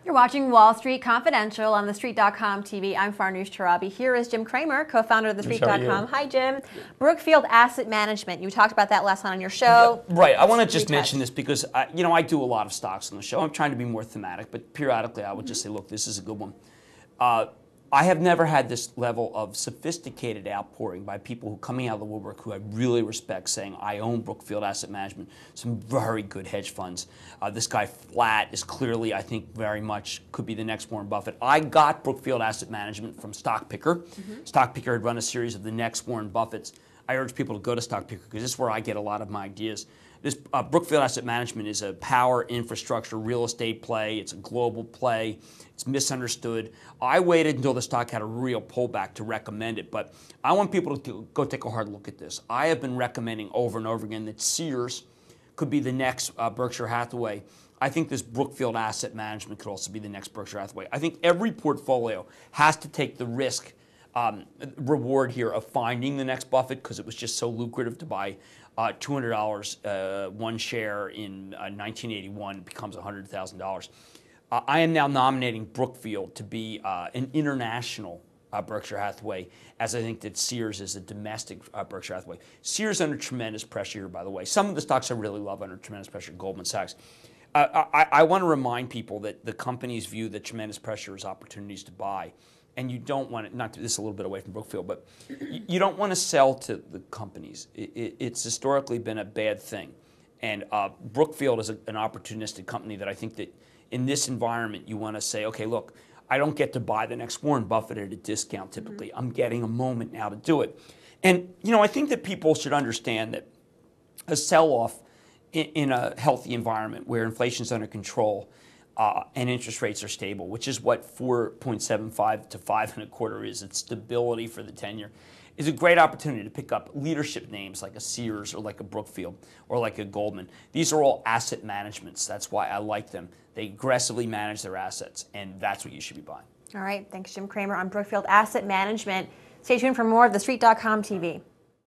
You're watching Wall Street Confidential on TheStreet.com TV. I'm Farnoosh Torabi. Here is Jim Cramer, co-founder of TheStreet.com. Hi, Jim. Brookfield Asset Management. You talked about that last night on your show. Yeah, right. I want to just mention this because I do a lot of stocks on the show. I'm trying to be more thematic, but periodically I would just say, look, this is a good one. I have never had this level of sophisticated outpouring by people who coming out of the woodwork who I really respect saying, I own Brookfield Asset Management, some very good hedge funds. This guy Flat is clearly, I think, very much could be the next Warren Buffett. I got Brookfield Asset Management from Stock Picker. Stock Picker had run a series of the next Warren Buffetts. I urge people to go to Stock Picker because this is where I get a lot of my ideas. This Brookfield Asset Management is a power infrastructure real estate play. It's a global play. It's misunderstood. I waited until the stock had a real pullback to recommend it, but I want people to go take a hard look at this. I have been recommending over and over again that Sears could be the next Berkshire Hathaway. I think this Brookfield Asset Management could also be the next Berkshire Hathaway. I think every portfolio has to take the risk reward here of finding the next Buffett because it was just so lucrative to buy $200 one share in 1981 becomes $100,000. I am now nominating Brookfield to be an international Berkshire Hathaway, as I think that Sears is a domestic Berkshire Hathaway. Sears under tremendous pressure here, by the way. Some of the stocks I really love under tremendous pressure, Goldman Sachs. I want to remind people that the companies view the tremendous pressure as opportunities to buy. And you don't want to, not to, this is a little bit away from Brookfield, but you don't want to sell to the companies. It's historically been a bad thing. And Brookfield is an opportunistic company that I think that in this environment you want to say, okay, look, I don't get to buy the next Warren Buffett at a discount typically. I'm getting a moment now to do it. And I think that people should understand that a sell-off in a healthy environment where inflation's under control and interest rates are stable, which is what 4.75 to 5.25 is. It's stability for the 10-year. Is a great opportunity to pick up leadership names like a Sears or like a Brookfield or like a Goldman. These are all asset managements. That's why I like them. They aggressively manage their assets, and that's what you should be buying. All right. Thanks, Jim Cramer on Brookfield Asset Management. Stay tuned for more of TheStreet.com TV.